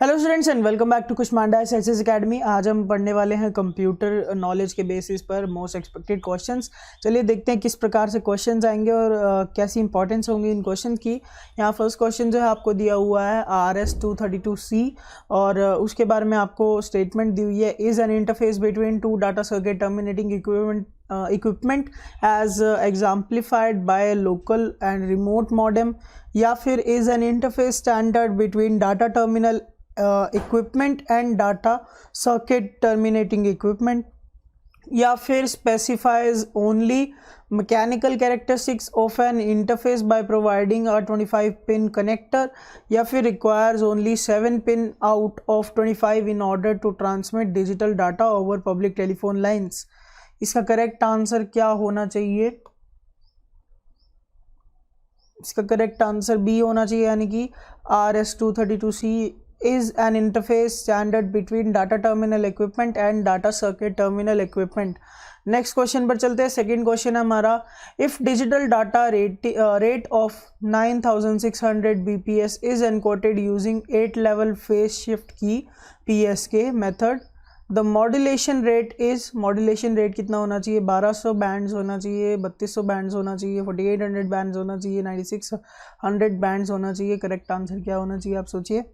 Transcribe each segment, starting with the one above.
Hello students and welcome back to Kushmanda SS academy. आज हम पढ़ने वाले हैं कंप्यूटर नॉलेज के बेसिस पर मोस्ट एक्सपेक्टेड क्वेश्चंस। चलिए देखते हैं किस प्रकार से क्वेश्चंस आएंगे और कैसी इंपॉर्टेंस होंगी इन क्वेश्चन की। यहाँ फर्स्ट क्वेश्चन जो है आपको दिया हुआ है RS-232C और उसके बारे में आपको स्टेटमेंट दी हुई है, is an interface between two data circuit terminating equipment as exemplified by local and remote modem, या फिर is an interface standard between data terminal equipment and data circuit terminating equipment, या फिर specifies only mechanical characteristics of an interface by providing a 25 pin connector, या फिर requires only 7 pin out of 25 in order to transmit digital data over public telephone lines. इसका correct answer क्या होना चाहिए? इसका correct answer B होना चाहिए, यानी कि RS-232C is an interface standard between data terminal equipment and data circuit terminal equipment। Next question पर चलते हैं। सेकंड क्वेश्चन है हमारा, if digital data rate of 9600 bps is encoded using 8 level phase shift की PSK method, the modulation rate कितना होना चाहिए? 1200 bands होना चाहिए, 3200 बैंड्स होना चाहिए, 4800 बैंड्स होना चाहिए, 9600 बैंड्स होना चाहिए। करेक्ट आंसर क्या होना चाहिए आप सोचिए।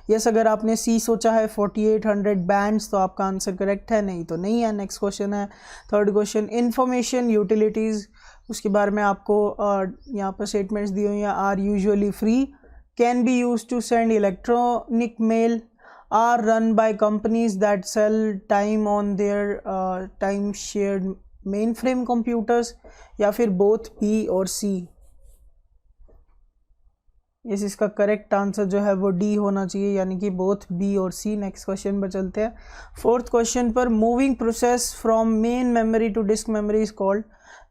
यस, अगर आपने सी सोचा है 4800 बैंड्स तो आपका आंसर करेक्ट है, नहीं तो नहीं है। नेक्स्ट क्वेश्चन है थर्ड क्वेश्चन, इंफॉर्मेशन यूटिलिटीज़, उसके बारे में आपको यहाँ पर स्टेटमेंट्स दी हुई हैं। Are usually free, can be use to send electronic mail, are run by companies that sell time on their time shared mainframe computers, या फिर बोथ बी और सी। इस इसका करेक्ट आंसर जो है वो डी होना चाहिए, यानी कि बोथ बी और सी। नेक्स्ट क्वेश्चन पर चलते हैं। फोर्थ क्वेश्चन पर, moving process from main memory to disk memory is called,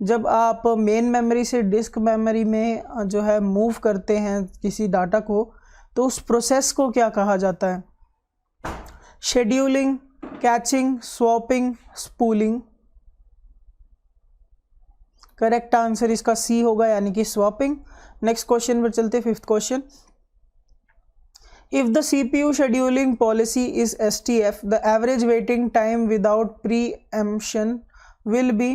जब आप मेन मेमोरी से डिस्क मेमोरी में जो है मूव करते हैं किसी डाटा को, तो उस प्रोसेस को क्या कहा जाता है? Scheduling, catching, swapping, spooling. Correct answer इसका सी होगा, यानी कि स्वैपिंग। नेक्स्ट क्वेश्चन पर चलते, fifth question, if the CPU scheduling policy is STF, the average waiting time without preemption will be.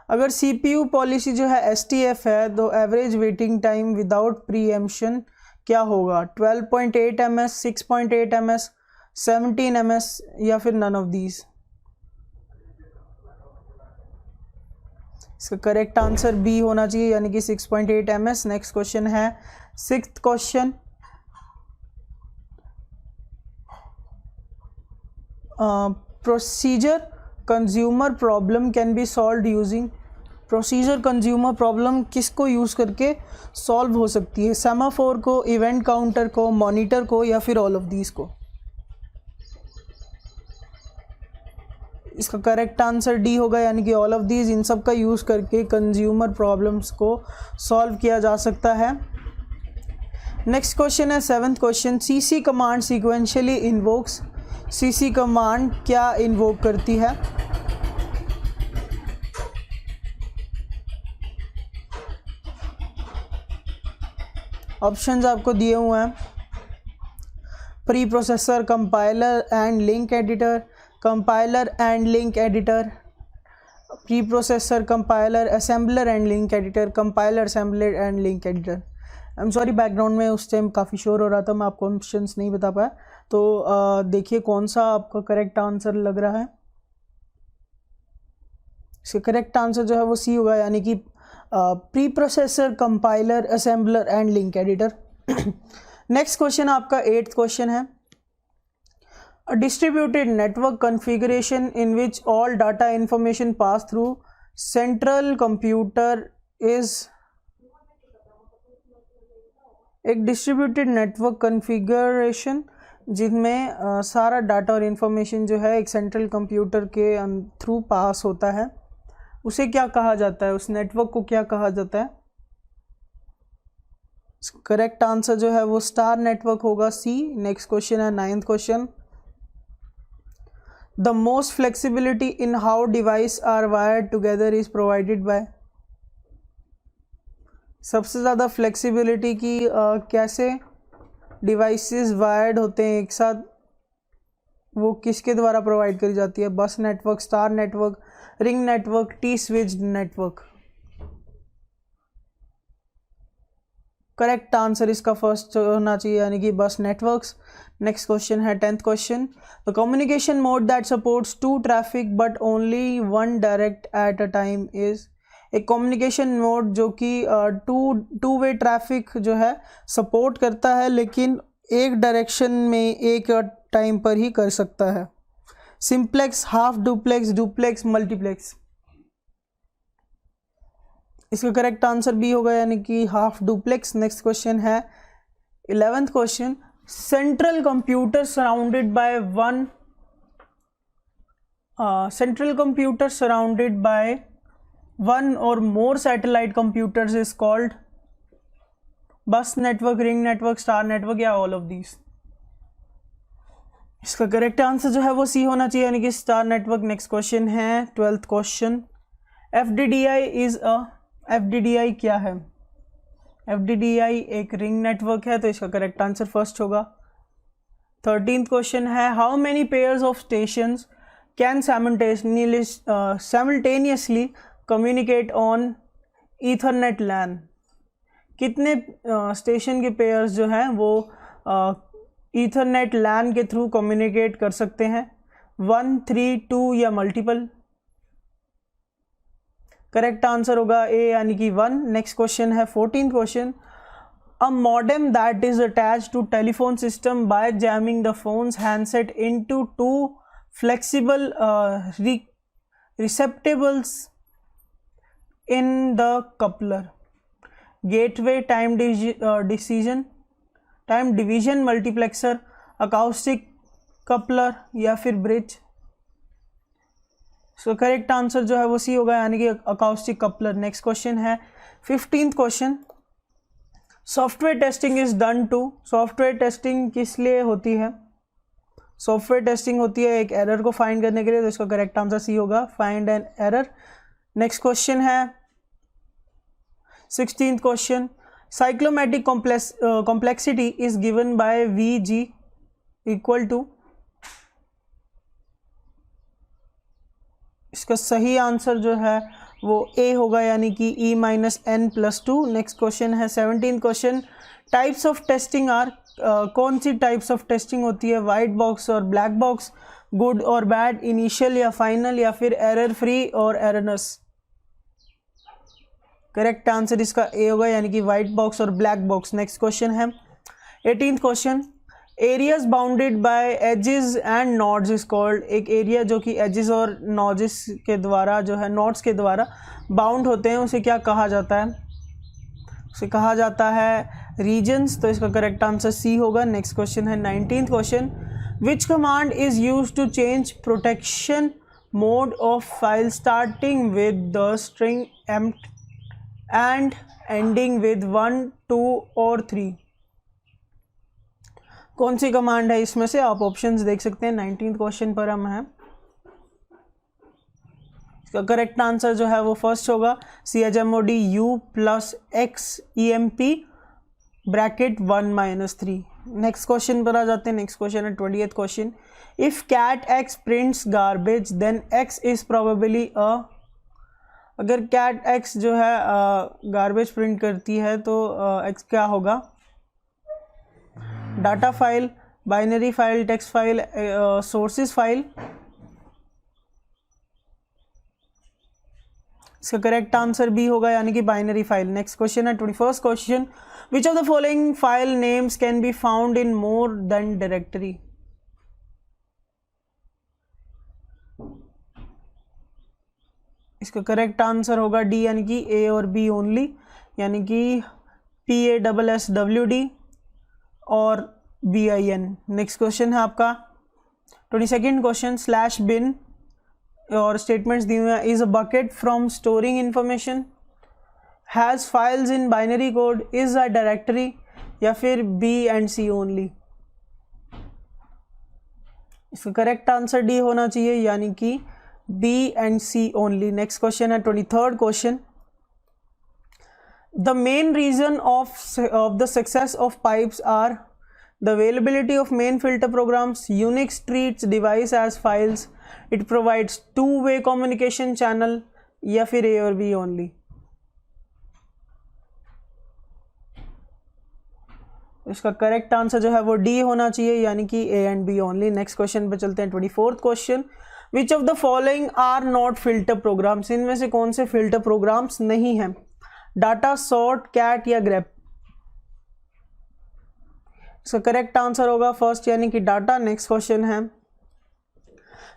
अगर CPU पॉलिसी जो है STF है तो average waiting time without preemption क्या होगा? 12.8 ms, 6.8 ms, 17 ms, या फिर नन ऑफ दीज। इसका करेक्ट आंसर बी होना चाहिए, यानी कि 6.8 ms। नेक्स्ट क्वेश्चन है sixth question, procedure consumer problem can be solve using. Procedure consumer problem किसको यूज करके सॉल्व हो सकती है? सेमाफोर को, इवेंट काउंटर को, मॉनिटर को, या फिर ऑल ऑफ दीज को। इसका करेक्ट आंसर डी होगा, यानी कि ऑल ऑफ दीज। इन सब का यूज़ करके कंज्यूमर प्रॉब्लम्स को सॉल्व किया जा सकता है। नेक्स्ट क्वेश्चन है seventh question, CC command sequentially invokes. CC command क्या इन्वोक करती है? ऑप्शंस आपको दिए हुए हैं, pre processor, compiler and link editor, compiler and link editor, pre processor, compiler, assembler and link editor, compiler, assembler and link editor. I am sorry, background में उस time काफ़ी शोर हो रहा था, मैं आपको ऑप्शंस नहीं बता पाया। तो देखिए कौन सा आपका करेक्ट आंसर लग रहा है। इसका करेक्ट आंसर जो है वो सी होगा, यानी कि pre processor, compiler, assembler and link editor. Next question आपका एट्थ क्वेश्चन है, a distributed network configuration in which all data information pass through central computer is। एक डिस्ट्रीब्यूटेड नेटवर्क कॉन्फ़िगरेशन जिनमें सारा डाटा और इन्फॉर्मेशन जो है एक सेंट्रल कंप्यूटर के थ्रू पास होता है, उसे क्या कहा जाता है? उस नेटवर्क को क्या कहा जाता है? करेक्ट आंसर जो है वो स्टार नेटवर्क होगा, सी। नेक्स्ट क्वेश्चन है ninth question, the most flexibility in how devices are wired together is provided by। सबसे ज़्यादा फ्लेक्सिबिलिटी की कैसे डिवाइसेस वायर्ड होते हैं एक साथ, वो किसके द्वारा प्रोवाइड करी जाती है? बस network, star network, ring network, T switched network. Correct answer इसका फर्स्ट होना चाहिए, यानी कि बस नेटवर्क्स। नेक्स्ट क्वेश्चन है 10th question, the communication mode that supports two traffic but only one direct at a time is. एक communication mode जो कि टू वे ट्रैफिक जो है सपोर्ट करता है, लेकिन एक डायरेक्शन में एक टाइम पर ही कर सकता है। Simplex, half duplex, duplex, multiplex. इसका करेक्ट आंसर बी होगा, यानी कि हाफ डुप्लेक्स। नेक्स्ट क्वेश्चन है 11th question, central computer surrounded by one और मोर सैटेलाइट कंप्यूटर्स इज कॉल्ड बस network, ring network, star network, या ऑल ऑफ दीज। इसका correct answer जो है वो सी होना चाहिए, यानी कि स्टार नेटवर्क। नेक्स्ट क्वेश्चन है 12th क्वेश्चन, एफडीडीआई क्या है? एफडीडीआई एक रिंग नेटवर्क है, तो इसका करेक्ट आंसर फर्स्ट होगा। 13th क्वेश्चन है, how many pairs of stations can simultaneously communicate on Ethernet LAN? कितने स्टेशन के पेयर्स जो हैं वो ईथरनेट लैन के थ्रू कम्युनिकेट कर सकते हैं? 1, 3, 2 या मल्टीपल? करेक्ट आंसर होगा ए, यानी कि 1। नेक्स्ट क्वेश्चन है 14th question, a modem that is attached to telephone system by jamming the phones handset into two flexible receptacles in the coupler. Gateway, time division multiplexer, acoustic coupler, या फिर bridge? So correct answer जो है वो सी होगा, यानी कि acoustic coupler. Next question है 15th question, software testing is done to. Software testing किस लिए होती है? सॉफ्टवेयर टेस्टिंग होती है एक एरर को फाइंड करने के लिए, तो इसका करेक्ट आंसर सी होगा, find an error. Next question है 16th question, cyclomatic complexity is given by V G equal to. इसका सही आंसर जो है वो ए होगा, यानी कि E-n+2। नेक्स्ट क्वेश्चन है 17th question, types of testing are. कौन सी टाइप्स ऑफ टेस्टिंग होती है? वाइट बॉक्स और ब्लैक बॉक्स, गुड और बैड, इनिशियल या फाइनल, या फिर एरर फ्री और एररनेस? करेक्ट आंसर इसका ए होगा, यानी कि वाइट बॉक्स और ब्लैक बॉक्स। नेक्स्ट क्वेश्चन है 18th question, areas bounded by edges and nodes is called. एक एरिया जो कि एजेस और नॉड्स के द्वारा जो है, नॉड्स के द्वारा बाउंड होते हैं, उसे क्या कहा जाता है? उसे कहा जाता है रीजन्स, तो इसका करेक्ट आंसर सी होगा। नेक्स्ट क्वेश्चन है 19th question, which command is use to change protection mode of file starting with the string emp and ending with 1, 2 और 3? कौन सी कमांड है इसमें से? आप ऑप्शंस देख सकते हैं, 19th क्वेश्चन पर हम हैं। इसका करेक्ट आंसर जो है वो फर्स्ट होगा, chmod u+x emp bracket 1-3। Next question पर आ जाते हैं। नेक्स्ट क्वेश्चन है 20th question, if cat x prints garbage then x is probably a. अगर cat x जो है गार्बेज प्रिंट करती है तो x क्या होगा? Data file, binary file, text file, sources file? इसका करेक्ट आंसर बी होगा, यानी कि बाइनरी फाइल। नेक्स्ट क्वेश्चन है 21st question, which of the following file names can be found in more than directory? इसका correct answer होगा D, यानी कि ए और बी ओनली, यानी कि PASSWD और BIN। नेक्स्ट क्वेश्चन है आपका 22nd क्वेश्चन, /bin और स्टेटमेंट्स दिए हुए हैं, is a bucket from storing information, has files in binary code, is a directory, या फिर B and C ओनली? इसका करेक्ट आंसर डी होना चाहिए, यानी कि B and C only. Next question है 23rd question, The main reason of the success of pipes are the availability of main filter programs, Unix treats device as files, it provides two-way communication channel, या फिर A और B only। इसका correct answer जो है वो D होना चाहिए, यानी कि A and B only. Next question पे चलते हैं। 24th question, which of the following are not filter programs, इनमें से कौन से फिल्टर प्रोग्राम्स नहीं हैं? डाटा, सॉर्ट, कैट या ग्रेप। इसका करेक्ट आंसर होगा फर्स्ट यानी कि डाटा। नेक्स्ट क्वेश्चन है,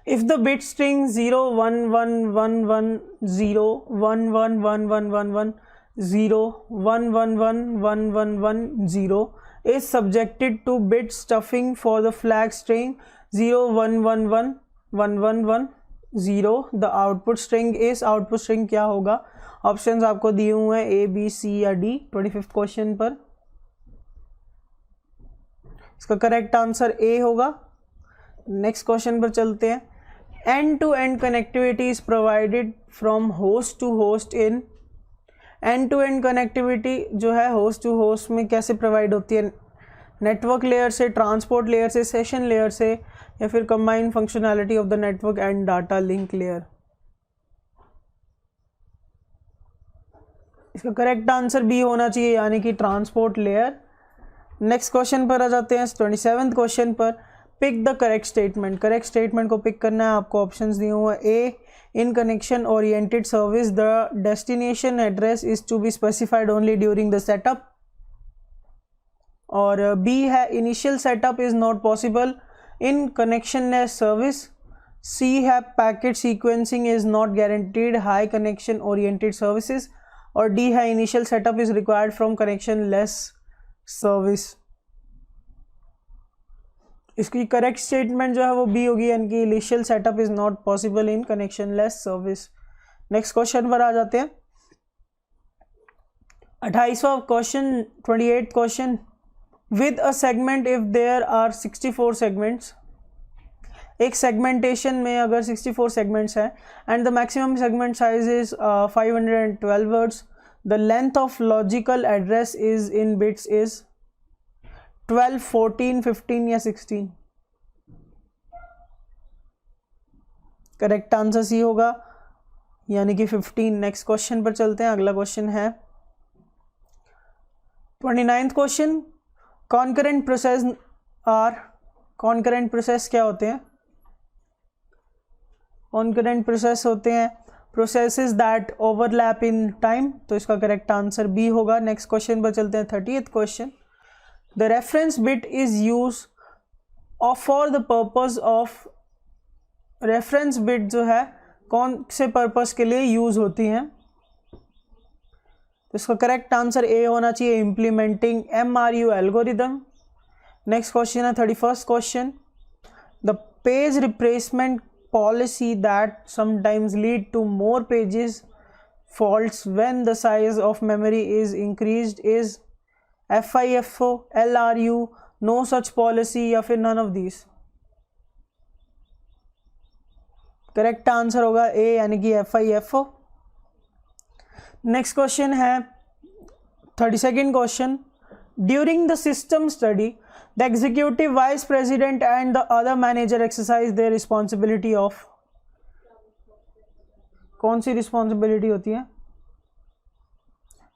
if the bit string 0 1 1 1 1 0 1 1 1 1 1 1 0 1 1 1 1 1 1 0 is subjected to bit stuffing for the flag string 0 1 1 1 1 1 1 0, the output string is, output string क्या होगा? ऑप्शंस आपको दिए हुए हैं A, B, C या D 25th क्वेश्चन पर। इसका करेक्ट आंसर A होगा। नेक्स्ट क्वेश्चन पर चलते हैं। End to end connectivity is provided from host to host in, end to end connectivity जो है होस्ट टू होस्ट में कैसे प्रोवाइड होती है? नेटवर्क लेयर से, ट्रांसपोर्ट लेयर से, सेशन लेयर से, या फिर combined functionality of the network and data link layer. इसका करेक्ट आंसर बी होना चाहिए, यानी कि ट्रांसपोर्ट लेयर। नेक्स्ट क्वेश्चन पर आ जाते हैं। 27th क्वेश्चन पर, pick the correct statement. Correct statement को पिक करना है, आपको ऑप्शंस दिए हुए हैं। A, in connection oriented service the destination address is to be specified only during the setup, और बी है initial setup is not possible in connectionless service, C है packet sequencing is not guaranteed high connection oriented services, और D है initial setup is required from connectionless service. इसकी correct statement जो है वो B होगी, यानी कि initial setup is not possible in connectionless service. Next question पर आ जाते हैं। 28वां question, 28th question, with a segment if there are 64 segments, एक सेगमेंटेशन में अगर 64 सेगमेंट्स हैं and the maximum segment size is 512 words, the length of logical address is in bits is 12, 14, 15 या 16। करेक्ट आंसर सी होगा, यानी कि 15। Next question पर चलते हैं। अगला क्वेश्चन है 29th question, concurrent process are, concurrent process क्या होते हैं? कॉन्करेंट प्रोसेस होते हैं processes that overlap in time, तो इसका करेक्ट आंसर बी होगा। नेक्स्ट क्वेश्चन पर चलते हैं। 30th question, the reference bit is use for the purpose of, reference bit जो है कौन से पर्पस के लिए यूज होती हैं? तो इसका करेक्ट आंसर ए होना चाहिए, implementing MRU algorithm. Next question है 31st question, the page replacement policy that sometimes lead to more pages faults when the size of memory is increased is FIFO, LRU, no such policy या फिर none of these। Correct answer होगा ए, यानी कि FIFO। Next question है 32nd question, during the system study the executive vice president and the other manager exercise their responsibility of, कौन सी responsibility होती है?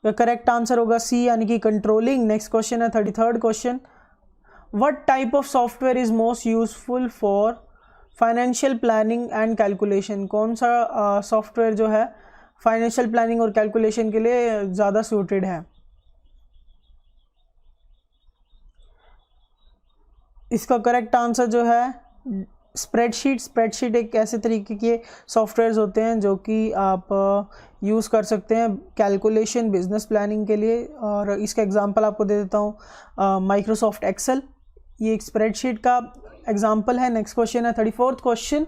Correct answer होगा सी, यानी कि कंट्रोलिंग। नेक्स्ट क्वेश्चन है 33rd question, what type of software is most useful for financial planning and calculation? कौन सा software जो है फाइनेंशियल प्लानिंग और कैलकुलेशन के लिए ज़्यादा सूटेड है? इसका करेक्ट आंसर जो है स्प्रेडशीट। स्प्रेडशीट एक ऐसे तरीके के सॉफ्टवेयर्स होते हैं जो कि आप यूज़ कर सकते हैं कैलकुलेशन, बिजनेस प्लानिंग के लिए, और इसका एग्जांपल आपको दे देता हूँ, माइक्रोसॉफ्ट एक्सेल, ये एक स्प्रेडशीट का एग्जांपल है। नेक्स्ट क्वेश्चन है 34th question,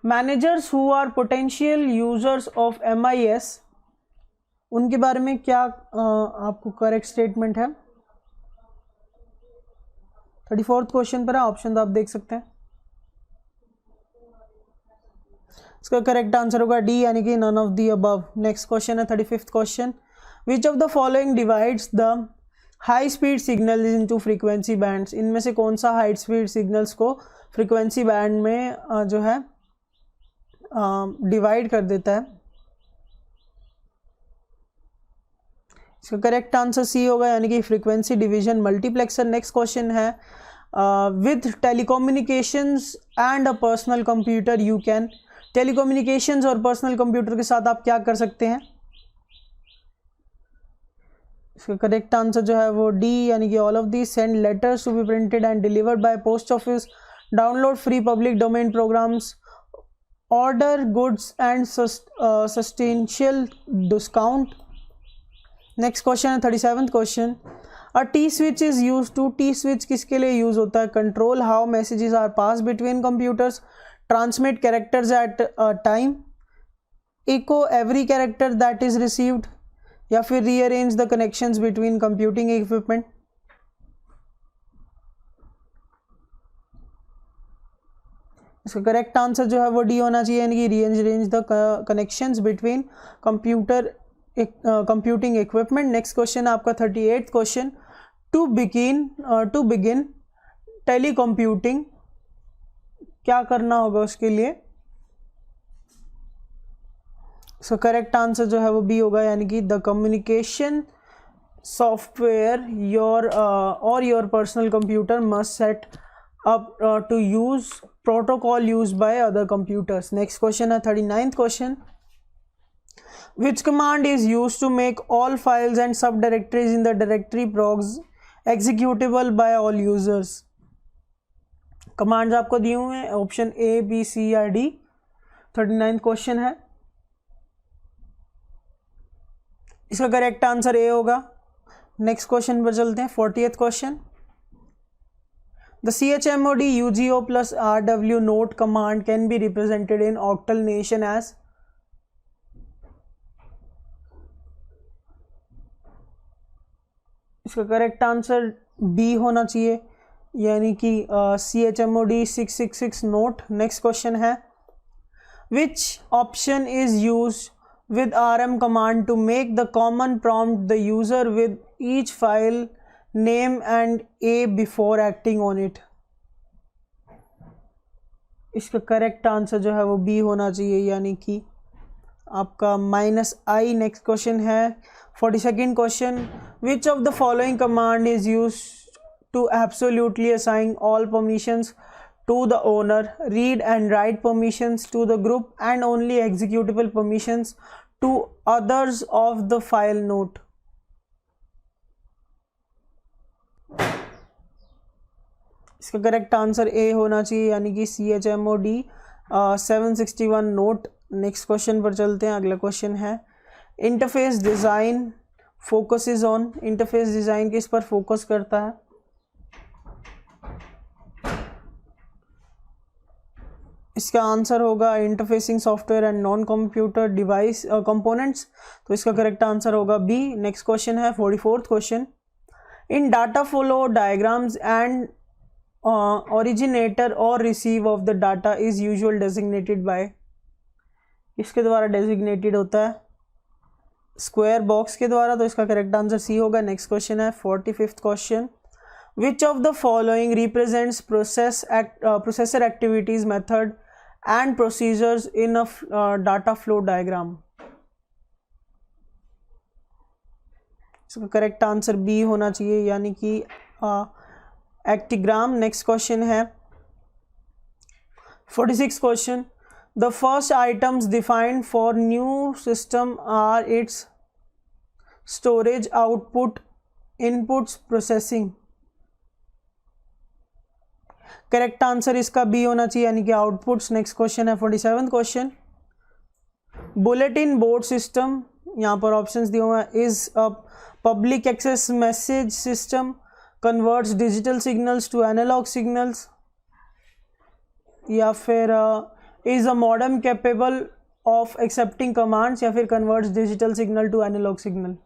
managers who are potential users of MIS, उनके बारे में क्या आपको करेक्ट स्टेटमेंट है? 34th क्वेश्चन पर है, ऑप्शन तो आप देख सकते हैं। इसका करेक्ट आंसर होगा डी, यानी कि none of the above. Next question है 35th question, which of the following divides the high speed signal into frequency bands, इनमें से कौन सा हाई स्पीड सिग्नल्स को फ्रीक्वेंसी बैंड में जो है डिवाइड कर देता है। इसका करेक्ट आंसर सी होगा, यानी कि frequency division multiplexer. Next question है with telecommunications and a personal computer you can, telecommunications और पर्सनल कंप्यूटर के साथ आप क्या कर सकते हैं। इसका करेक्ट आंसर जो है वो डी, यानी कि all of these. Send letters to be printed and delivered by post office, download free public domain programs, order goods and substantial discount. Next question है 37th question, a T switch is use to, T switch किसके लिए use होता है। Control how messages are pass between computers, transmit characters at time, echo every character that is received, या फिर rearrange the connections between computing equipment. इसका correct answer जो है वो डी होना चाहिए, यानी कि rearrange the connections between computing equipment. Next question आपका 38th question, to begin tele computing, क्या करना होगा उसके लिए। सो करेक्ट आंसर जो है वो बी होगा, यानी कि the communication software your personal computer must set up to use protocol use by other computers. Next question है 39th question, which command is used to make all files and subdirectories in the directory progs executable by all users। Commands आपको दिए हुए हैं, option A, B, सी या D. 39th question है, इसका correct answer A होगा। Next question पर चलते हैं 40th question, the chmod ugo plus rw note command can be represented in octal notation as, इसका करेक्ट आंसर बी होना चाहिए, यानी कि chmod 666 नोट। नेक्स्ट क्वेश्चन है, which option is use with rm command to make the common prompt the user with each file name and a before acting on it. इसका correct answer जो है वो B होना चाहिए, यानी कि आपका -i। नेक्स्ट क्वेश्चन है 42nd question, which of the following command is use to absolutely assign all permissions to the owner, read and write permissions to the group and only executable permissions to others of the file note. इसका correct answer A होना चाहिए, यानी कि chmod 761 note. Next question पर चलते हैं, अगला question है, interface design focuses on, interface design किस पर फोकस करता है। इसका आंसर होगा interfacing software and non computer device components, तो इसका करेक्ट आंसर होगा बी। नेक्स्ट क्वेश्चन है 44th question, in data flow diagrams and originator or receive of the data is usual designated by, इसके द्वारा designated होता है square box के द्वारा, तो इसका करेक्ट आंसर सी होगा। नेक्स्ट क्वेश्चन है 45th question, which of the following represents processor activities method and procedures in a data flow diagram. इसका करेक्ट आंसर बी होना चाहिए, यानी कि एक्टिग्राम। नेक्स्ट क्वेश्चन है 46th question, the first items defined for new system are its storage, output, inputs, processing. Correct answer इसका B होना चाहिए, यानी कि आउटपुट्स। नेक्स्ट क्वेश्चन है 47th question, bulletin board system, यहाँ पर ऑप्शंस दिए हुए हैं, is a public access message system, converts digital signals to analog signals, या फिर is a modem capable of accepting commands, या फिर converts digital signal to analog signal.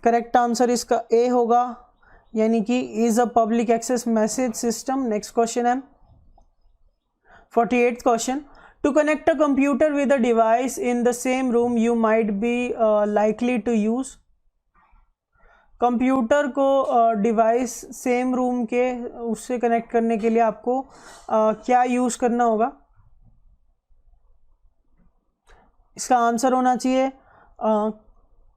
Correct answer इसका ए होगा, यानी कि is a public access message system. Next question है 48th question, To connect a computer with a device in the same room you might be likely to use. Computer को device same room के उससे connect करने के लिए आपको क्या use करना होगा? इसका आंसर होना चाहिए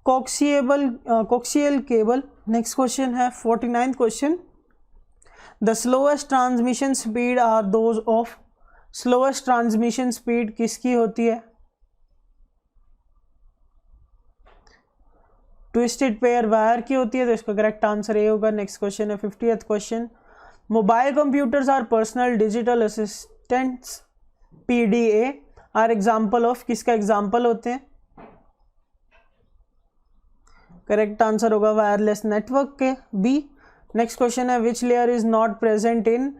कोक्सियल केबल। नेक्स्ट क्वेश्चन है 49th question. The slowest transmission speed are those of. Slowest transmission speed किसकी होती है? ट्विस्टेड पेयर वायर की होती है, तो इसका करेक्ट आंसर ए होगा। नेक्स्ट क्वेश्चन है 50th question. Mobile computers are personal digital assistants PDA are example of. किसका एग्जाम्पल होते हैं? करेक्ट आंसर होगा वायरलेस नेटवर्क के, बी। नेक्स्ट क्वेश्चन है which layer is not present in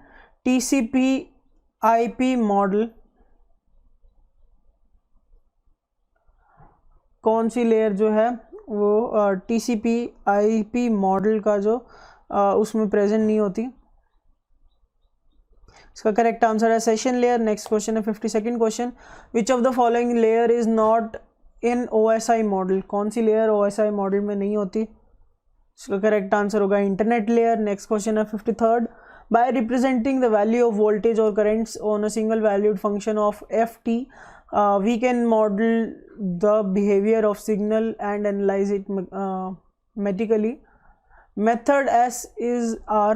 TCP/IP model. कौन सी लेयर जो है वो TCP/IP मॉडल का जो उसमें प्रेजेंट नहीं होती? इसका करेक्ट आंसर है सेशन लेयर। नेक्स्ट क्वेश्चन है 52nd question. Which of the following layer is not in OSI model. कौन सी लेयर OSI मॉडल में नहीं होती? इसका करेक्ट आंसर होगा इंटरनेट लेयर। नेक्स्ट क्वेश्चन है 53rd। By representing the value of voltage और currents on a single valued function of FT we can model the behavior of signal and analyze it mathematically. Method S is R.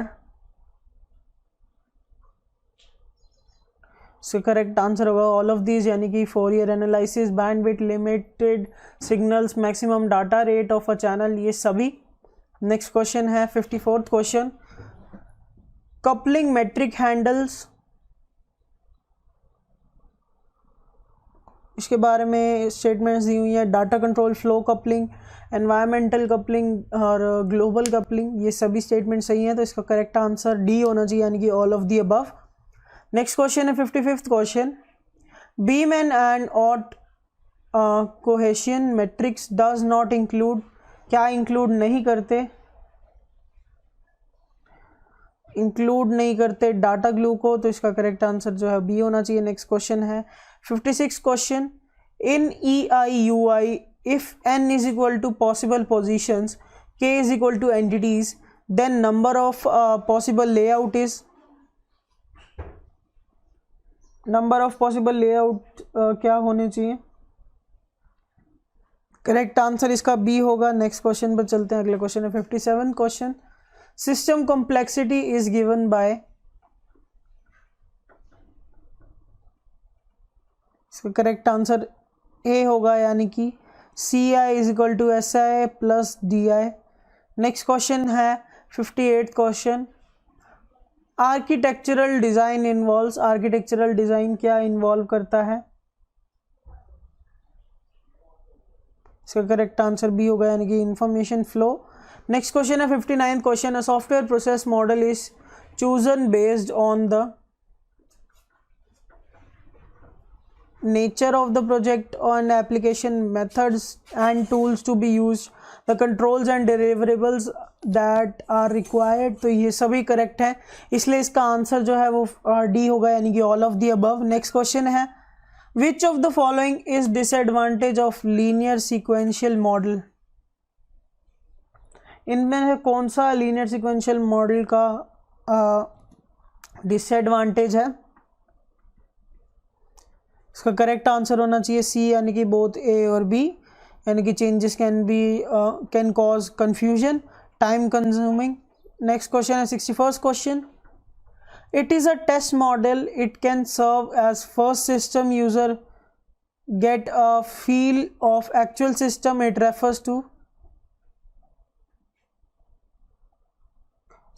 So correct answer होगा all of these, यानी कि Fourier analysis, bandwidth, limited signals, maximum data rate of a channel, ये सभी। Next question है 54th question. Coupling metric handles, इसके बारे में statements दी हुई है। Data control, flow coupling, environmental coupling और ग्लोबल कपलिंग, ये सभी स्टेटमेंट सही हैं, तो इसका करेक्ट आंसर डी होना चाहिए, यानी कि all of the above. Next question है 55th question. Bieman and Ott cohesion metrics does not include. क्या इंक्लूड नहीं करते? इंक्लूड नहीं करते डाटा ग्लू को, तो इसका करेक्ट आंसर जो है बी होना चाहिए। नेक्स्ट क्वेश्चन है 56th question. In EIUI if n is equal to possible positions, k is equal to entities, then number of possible layout is। Number of possible layout क्या होने चाहिए? Correct answer इसका B होगा। Next question पर चलते हैं। अगले question है 57th question. System complexity is given by. इसका करेक्ट आंसर ए होगा, यानी कि CI is equal to SI plus DI। Next question है 58th question. Architectural design involves. Architectural design क्या इन्वॉल्व करता है? इसका करेक्ट आंसर बी होगा, यानी कि इंफॉर्मेशन फ्लो। नेक्स्ट क्वेश्चन है 59th question. A software process model is chosen based on the nature of the project and application, methods and tools to be used, the controls and deliverables that are required। तो ये सभी correct हैं, इसलिए इसका answer जो है वो D होगा, यानी कि all of the above. Next question है which of the following is disadvantage of linear sequential model. इनमें से कौन सा लीनियर सीक्वेंशियल मॉडल का डिसएडवांटेज है? इसका करेक्ट आंसर होना चाहिए सी, यानी कि बोथ ए और बी, यानी कि changes can cause confusion, time consuming. Next question है 61st question. It is a test model, it can serve as first system user get a feel of actual system it refers to.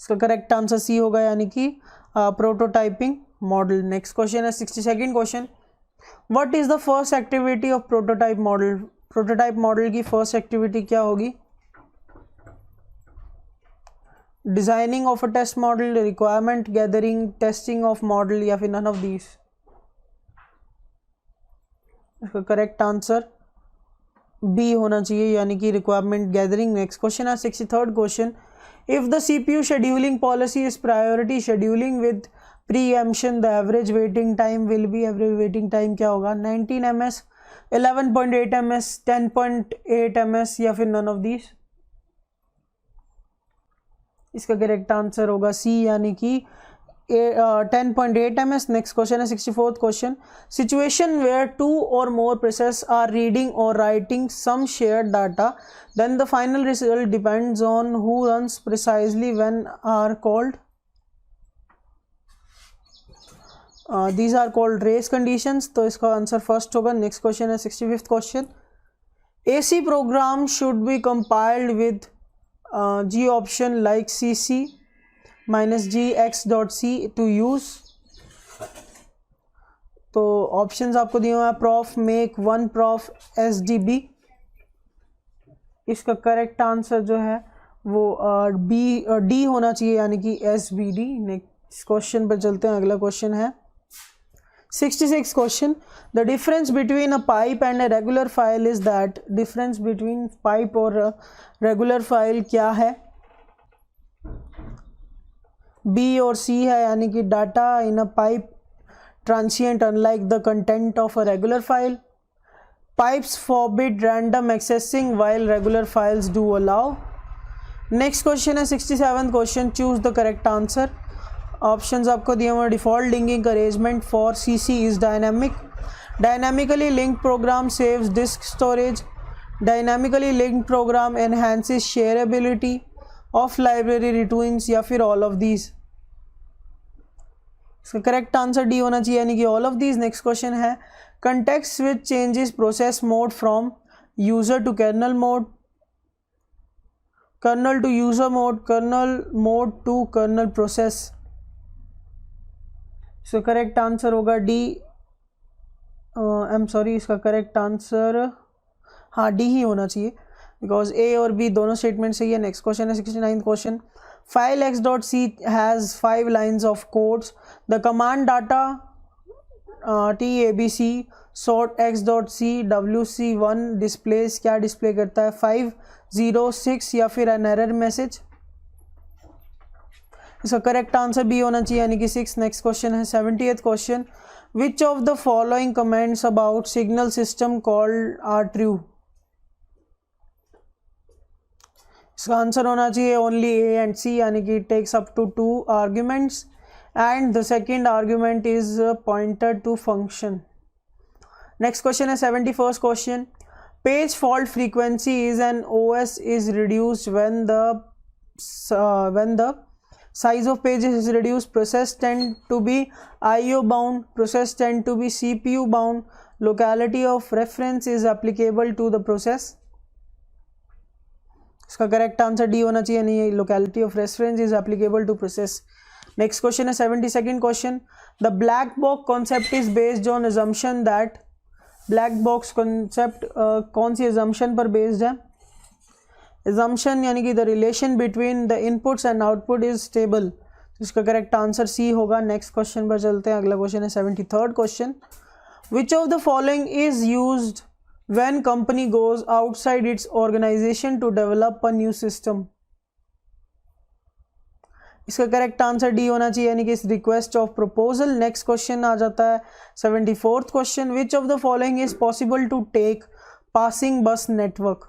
इसका correct answer C होगा, यानी कि prototyping model. Next question है 62nd question. What is the first activity of prototype model? Prototype model की first activity क्या होगी? Designing of a test model, requirement gathering, testing of model, या फिर none of these. इसका correct answer B होना चाहिए, यानी कि रिक्वायरमेंट गैदरिंग। नेक्स्ट क्वेश्चन है 63rd question. If the CPU scheduling policy is priority scheduling with preemption the average waiting time will be, average waiting time क्या होगा 19 ms, 11.8 ms, 10.8 ms या फिर none of these. इसका correct answer होगा सी यानी कि 10.8 ms। Next question है 64th question, situation where 2 or more processes are reading or writing some shared data, then the final result depends on who runs precisely when are called, these are called race conditions। तो इसका answer first होगा। Next question है 65th question, AC program should be compiled with G option like CC -G x.c to use। तो options आपको दिए हुए हैं prof make 1 prof SDB। इसका करेक्ट आंसर जो है वो डी होना चाहिए यानी कि SBD। नेक्स्ट क्वेश्चन पर चलते हैं, अगला क्वेश्चन है 66 question, the difference between a pipe and a regular file is that, difference between pipe और रेगुलर फाइल क्या है, बी और सी है यानी कि data in a pipe transient unlike the content of a regular file, pipes forbid random accessing while regular files do allow. Next question है 67 question, choose the correct answer. Options आपको दिए हुए, default linking arrangement for CC is dynamic, dynamically linked program saves disk storage, dynamically linked program enhances shareability of library routines या फिर all of these. इसका correct answer D होना चाहिए यानी कि all of these. Next question है context switch changes process mode from user to kernel mode, kernel to user mode, kernel mode to kernel process. इसका correct answer होगा D, I am sorry, इसका correct answer हाँ D ही होना चाहिए because ए और B दोनों स्टेटमेंट सही है। नेक्स्ट क्वेश्चन है 69th question, file x.c has 5 lines of codes, the command data TABC sort x.c wc1 displays क्या डिस्प्ले करता है 5 0 6 या फिर एन एरर मैसेज। इसका करेक्ट आंसर बी होना चाहिए यानी कि 6। नेक्स्ट क्वेश्चन है 70th question, which of the following comments about signal system called are true. इसका आंसर होना चाहिए ओनली ए एंड सी यानी कि takes up to 2 arguments and the second argument is pointed to function. Next question है 71st question, page fault frequency is an OS is reduced when the size of pages is reduced, process tend to be IO bound, process tend to be CPU bound, locality of reference is applicable to the process। इसका correct answer D होना चाहिए, नहीं locality of reference is applicable to process. Next question है 72nd question, the black box concept is based on assumption that, black box concept कौन सी assumption पर based है, assumption यानी कि the relation between the inputs and output is stable. इसका correct answer C होगा। Next question पर चलते हैं, अगला क्वेश्चन है 73rd question, which of the following is used when company goes outside its organization to develop a new system। इसका correct answer D होना चाहिए यानी कि इस request of proposal. Next question आ जाता है 74th question, which of the following is possible to take passing bus network,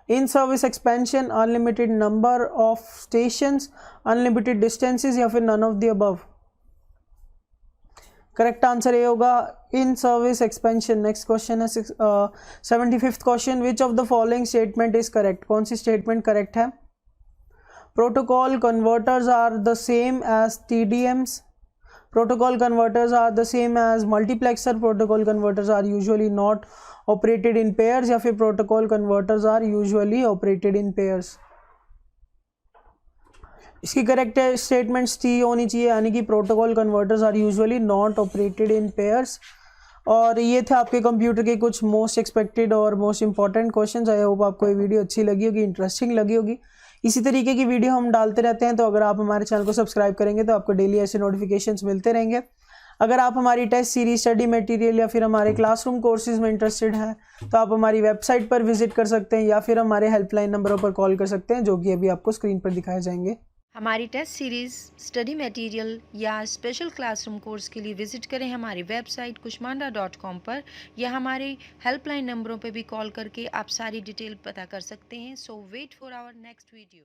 in service expansion, unlimited number of stations, unlimited distances या फिर none of the above. Correct answer ये होगा in service expansion. Next question है 75th question, which of the following statement is correct, कौन सी statement correct है, protocol converters are the same as TDMs, protocol converters are the same as multiplexer, protocol converters are usually not operated in pairs या फिर protocol converters are usually operated in pairs. इसकी correct statements T होनी चाहिए यानी कि protocol converters are usually not operated in pairs. और ये थे आपके कंप्यूटर के कुछ मोस्ट एक्सपेक्टेड और most important questions. I hope आपको ये वीडियो अच्छी लगी होगी, इंटरेस्टिंग लगी होगी। इसी तरीके की वीडियो हम डालते रहते हैं, तो अगर आप हमारे चैनल को सब्सक्राइब करेंगे तो आपको डेली ऐसे नोटिफिकेशंस मिलते रहेंगे। अगर आप हमारी टेस्ट सीरीज, स्टडी मटेरियल या फिर हमारे क्लासरूम कोर्सेज में इंटरेस्टेड हैं तो आप हमारी वेबसाइट पर विजिट कर सकते हैं या फिर हमारे हेल्पलाइन नंबरों पर कॉल कर सकते हैं जो कि अभी आपको स्क्रीन पर दिखाए जाएंगे। हमारी टेस्ट सीरीज़, स्टडी मटेरियल या स्पेशल क्लासरूम कोर्स के लिए विज़िट करें हमारी वेबसाइट kushmanda.com पर, या हमारे हेल्पलाइन नंबरों पर भी कॉल करके आप सारी डिटेल पता कर सकते हैं। So wait for our next video.